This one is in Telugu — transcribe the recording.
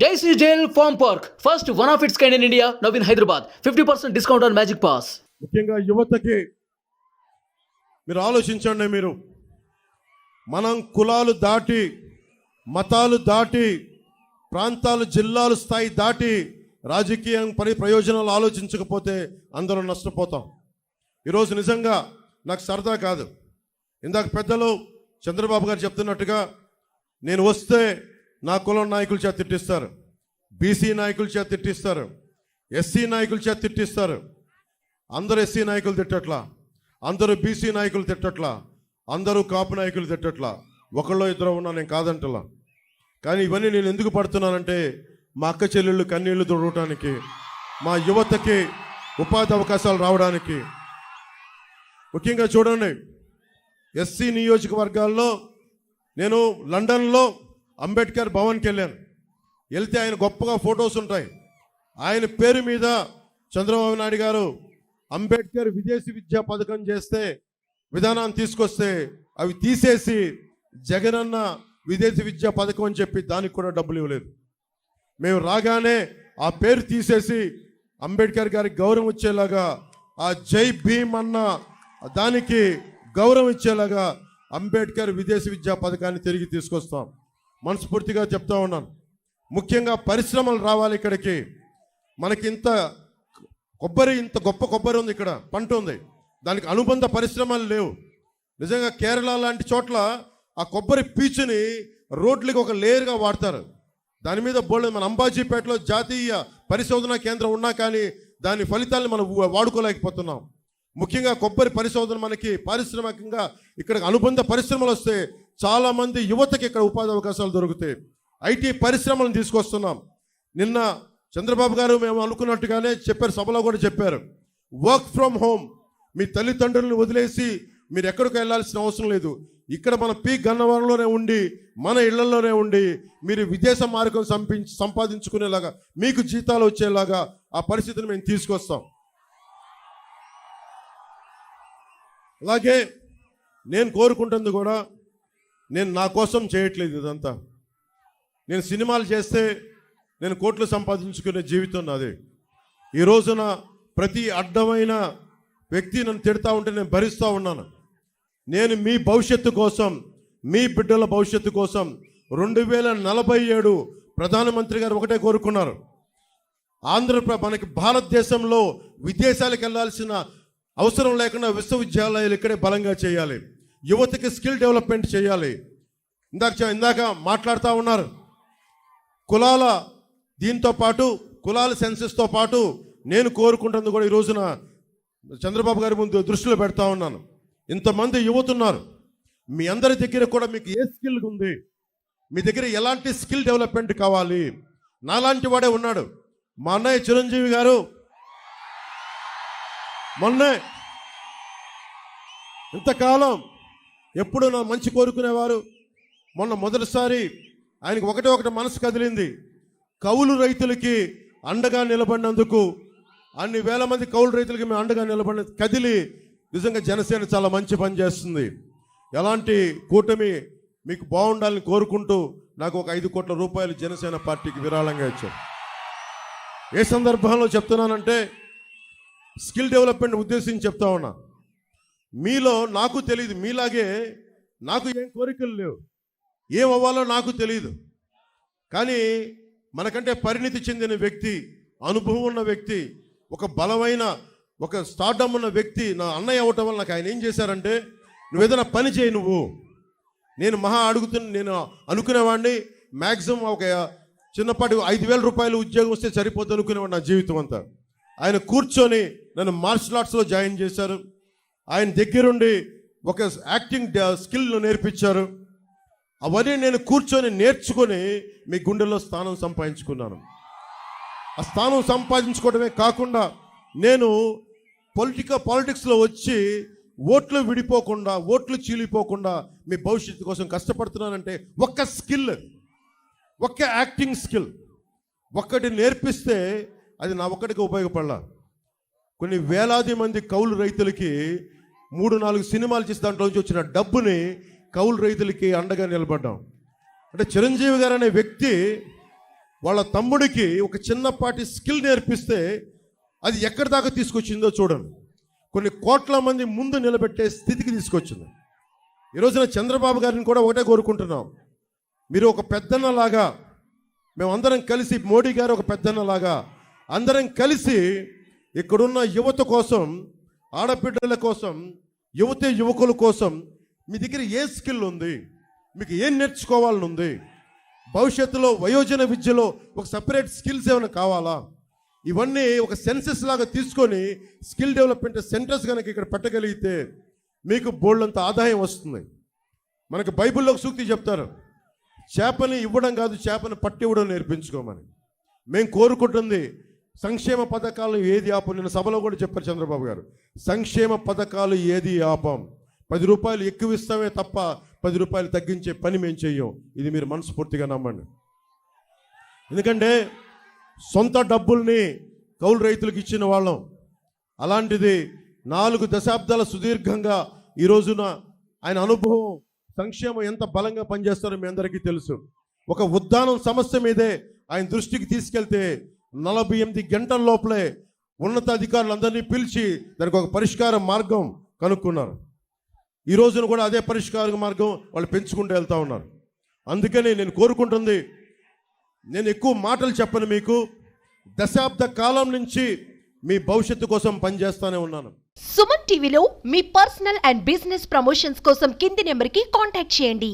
Daisy Jail Farm Park, first one of its kind in India, now in Hyderabad. 50% discount on Magic Pass. ముఖ్యంగా యువతకి మీరు ఆలోచించండి. మనం కులాలు దాటి, మతాలు దాటి, ప్రాంతాలు, జిల్లాలు స్థాయి దాటి రాజకీయం ప్రయోజనాలు ఆలోచించకపోతే అందరం నష్టపోతాం. ఈరోజు నిజంగా నాకు సరదా కాదు. ఇందాక పెద్దలు చంద్రబాబు గారు చెప్తున్నట్టుగా నేను వస్తే నా కులం నాయకుల చేత తిట్టిస్తారు, బీసీ నాయకుల చేత తిట్టిస్తారు, ఎస్సీ నాయకుల చేత తిట్టిస్తారు. అందరూ ఎస్సీ నాయకులు తిట్టట్లా, అందరూ బీసీ నాయకులు తిట్టట్లా, అందరూ కాపు నాయకులు తిట్టట్లా. ఒకళ్ళో ఇద్దరు ఉన్నా, నేను కాదంటలా. కానీ ఇవన్నీ నేను ఎందుకు పడుతున్నానంటే మా అక్క చెల్లెళ్ళు కన్నీళ్లు తొడవటానికి, మా యువతకి ఉపాధి అవకాశాలు రావడానికి. ముఖ్యంగా చూడండి, ఎస్సీ నియోజకవర్గాల్లో నేను లండన్లో అంబేద్కర్ భవన్కి వెళ్తే ఆయన గొప్పగా ఫొటోస్ ఉంటాయి. ఆయన పేరు మీద చంద్రబాబు నాయుడు గారు అంబేద్కర్ విదేశీ విద్యా పథకం చేస్తే, విధానాన్ని తీసుకొస్తే అవి తీసేసి జగనన్న విదేశీ విద్యా పథకం అని చెప్పి దానికి కూడా డబ్బులు ఇవ్వలేదు. మేము రాగానే ఆ పేరు తీసేసి అంబేద్కర్ గారికి గౌరవం ఇచ్చేలాగా, ఆ జై భీమ్ అన్న దానికి గౌరవం ఇచ్చేలాగా అంబేద్కర్ విదేశీ విద్యా పథకాన్ని తిరిగి తీసుకొస్తాం. మనస్ఫూర్తిగా చెప్తా ఉన్నాను. ముఖ్యంగా పరిశ్రమలు రావాలి ఇక్కడికి. మనకి ఇంత గొప్ప కొబ్బరి ఉంది, ఇక్కడ పంట ఉంది, దానికి అనుబంధ పరిశ్రమలు లేవు. నిజంగా కేరళ లాంటి చోట్ల ఆ కొబ్బరి పీచుని రోడ్లకి ఒక లేయర్గా వాడతారు. దాని మీద మన అంబాజీపేటలో జాతీయ పరిశోధనా కేంద్రం ఉన్నా కానీ దాని ఫలితాలను మనం వాడుకోలేకపోతున్నాం. ముఖ్యంగా కొబ్బరి పరిశోధన మనకి పారిశ్రామికంగా ఇక్కడ అనుబంధ పరిశ్రమలు వస్తే చాలామంది యువతకి ఇక్కడ ఉపాధి అవకాశాలు దొరుకుతాయి. ఐటీ పరిశ్రమలను తీసుకొస్తున్నాం. నిన్న చంద్రబాబు గారు మేము అనుకున్నట్టుగానే చెప్పారు, సభలో కూడా చెప్పారు, వర్క్ ఫ్రమ్ హోమ్. మీ తల్లిదండ్రులను వదిలేసి మీరు ఎక్కడికి వెళ్ళాల్సిన అవసరం లేదు. ఇక్కడ మన గన్నవరంలోనే ఉండి, మన ఇళ్లలోనే ఉండి మీరు విదేశ మార్గం సంపాదించుకునేలాగా, మీకు జీతాలు వచ్చేలాగా ఆ పరిస్థితిని మేము తీసుకొస్తాం. అలాగే నేను కోరుకుంటుంది కూడా, నేను నా కోసం చేయట్లేదు ఇదంతా. నేను సినిమాలు చేస్తే నేను కోట్లు సంపాదించుకునే జీవితం నాది. ఈ రోజున ప్రతి అడ్డమైన వ్యక్తి నన్ను తిడతా ఉంటే నేను భరిస్తూ ఉన్నాను. నేను మీ భవిష్యత్తు కోసం, మీ బిడ్డల భవిష్యత్తు కోసం 2047 ప్రధానమంత్రి గారు ఒకటే కోరుకున్నారు, మనకి భారతదేశంలో విదేశాలకు వెళ్ళాల్సిన అవసరం లేకుండా విశ్వవిద్యాలయాలు ఇక్కడే బలంగా చేయాలి. యువతకి స్కిల్ డెవలప్మెంట్ చేయాలి. ఇందాక మాట్లాడుతూ ఉన్నారు, కులాల దీంతో పాటు కులాల సెన్సెస్తో పాటు నేను కోరుకుంటుంది కూడా ఈ రోజున చంద్రబాబు గారి ముందు దృష్టిలో పెడతా ఉన్నాను. ఇంతమంది యువత ఉన్నారు, మీ అందరి దగ్గర కూడా మీకు ఏ స్కిల్ ఉంది, మీ దగ్గర ఎలాంటి స్కిల్ డెవలప్మెంట్ కావాలి. నాలాంటి వాడే ఉన్నాడు. మా అన్నయ్య చిరంజీవి గారు మొన్నే, ఇంతకాలం ఎప్పుడు నా మంచి కోరుకునేవారు. మొన్న మొదటిసారి ఆయనకు ఒకటి మనసు కదిలింది. కౌలు రైతులకి అండగా నిలబడినందుకు, అన్ని వేల మంది కౌలు రైతులకి మేము అండగా నిలబడిన కదిలి, నిజంగా జనసేన చాలా మంచి పని చేస్తుంది. ఎలాంటి కూటమి మీకు బాగుండాలని కోరుకుంటూ నాకు ఒక 5 కోట్ల రూపాయలు జనసేన పార్టీకి విరాళంగా ఇచ్చారు. ఏ సందర్భంలో చెప్తున్నానంటే స్కిల్ డెవలప్మెంట్ ఉద్దేశించి చెప్తా ఉన్నా. మీలో నాకు తెలియదు, మీలాగే నాకు ఏం కోరికలు లేవు, ఏం అవ్వాలో నాకు తెలియదు. కానీ మనకంటే పరిణితి చెందిన వ్యక్తి, అనుభవం ఉన్న వ్యక్తి, ఒక బలమైన ఒక స్టార్డమ్ ఉన్న వ్యక్తి నా అన్నయ్య అవ్వటం వల్ల నాకు ఆయన ఏం చేశారంటే, నువ్వు ఏదైనా పని చేయి నువ్వు. నేను నేను అనుకునేవాడిని మ్యాక్సిమం ఒక చిన్నపాటి 5,000 రూపాయలు ఉద్యోగం వస్తే సరిపోతుంది అనుకునేవాడు నా జీవితం అంతా. ఆయన కూర్చొని నన్ను మార్షల్ ఆర్ట్స్లో జాయిన్ చేశారు. ఆయన దగ్గరుండి ఒక యాక్టింగ్ స్కిల్ నేర్పించారు. అవన్నీ నేను కూర్చొని నేర్చుకొని మీ గుండెల్లో స్థానం సంపాదించుకున్నాను. ఆ స్థానం సంపాదించుకోవడమే కాకుండా నేను పాలిటిక్స్లో వచ్చి ఓట్లు విడిపోకుండా, ఓట్లు చీలిపోకుండా మీ భవిష్యత్తు కోసం కష్టపడుతున్నానంటే ఒక్క స్కిల్, ఒక్క యాక్టింగ్ స్కిల్ ఒక్కటి నేర్పిస్తే అది నా ఒక్కడికి ఉపయోగపడాల. కొన్ని వేలాది మంది కౌలు రైతులకి 3-4 సినిమాలు చేసి దాంట్లో నుంచి వచ్చిన డబ్బుని కౌలు రైతులకి అండగా నిలబడ్డాం. అంటే చిరంజీవి గారు అనే వ్యక్తి వాళ్ళ తమ్ముడికి ఒక చిన్నపాటి స్కిల్ నేర్పిస్తే అది ఎక్కడి దాకా తీసుకొచ్చిందో చూడండి. కొన్ని కోట్ల మంది ముందు నిలబెట్టే స్థితికి తీసుకొచ్చింది. ఈ రోజున చంద్రబాబు గారిని కూడా ఒకటే కోరుకుంటున్నాం, మీరు ఒక పెద్దన్నలాగా, మేమందరం కలిసి, మోడీ గారు ఒక పెద్దన్నలాగా అందరం కలిసి ఇక్కడున్న యువత కోసం, ఆడబిడ్డల కోసం, యువకుల కోసం మీ దగ్గర ఏ స్కిల్ ఉంది, మీకు ఏం నేర్చుకోవాలని ఉంది, భవిష్యత్తులో వయోజన విద్యలో ఒక సపరేట్ స్కిల్స్ ఏమైనా కావాలా, ఇవన్నీ ఒక సెన్సెస్ లాగా తీసుకొని స్కిల్ డెవలప్మెంట్ సెంటర్స్ కనుక ఇక్కడ పెట్టగలిగితే మీకు బోల్డంత ఆదాయం వస్తుంది. మనకు బైబిల్లో ఒక సూక్తి చెప్తారు, చేపని ఇవ్వడం కాదు, చేపని పట్టి ఇవ్వడం నేర్పించుకోమని. మేము కోరుకుంటుంది సంక్షేమ పథకాలు ఏది ఆపం. నిన్న సభలో కూడా చెప్పారు చంద్రబాబు గారు, సంక్షేమ పథకాలు ఏది ఆపం. 10 రూపాయలు ఎక్కువ ఇస్తామే తప్ప 10 రూపాయలు తగ్గించే పని మేము చెయ్యం. ఇది మీరు మనస్ఫూర్తిగా నమ్మండి. ఎందుకంటే సొంత డబ్బుల్ని కౌలు రైతులకు ఇచ్చిన వాళ్ళం. అలాంటిది 4 దశాబ్దాల సుదీర్ఘంగా ఈ రోజున ఆయన అనుభవం, సంక్షేమం ఎంత బలంగా పనిచేస్తారో మీ అందరికీ తెలుసు. ఒక ఉద్దానం సమస్య మీదే ఆయన దృష్టికి తీసుకెళ్తే 48 గంటల లోపలే ఉన్నతాధికారులందరినీ పిలిచి దానికి ఒక పరిష్కార మార్గం కనుక్కున్నారు. ఈ రోజున కూడా అదే పరిష్కార మార్గం వాళ్ళు పెంచుకుంటూ వెళ్తూ ఉన్నారు. అందుకని నేను కోరుకుంటుంది, నేను ఎక్కువ మాటలు చెప్పను మీకు, దశాబ్ద కాలం నుంచి మీ భవిష్యత్తు కోసం పనిచేస్తూనే ఉన్నాను. సుమన్ టీవీలో మీ పర్సనల్ అండ్ బిజినెస్ ప్రమోషన్స్ కోసం కింది నెంబర్కి కాంటాక్ట్ చేయండి.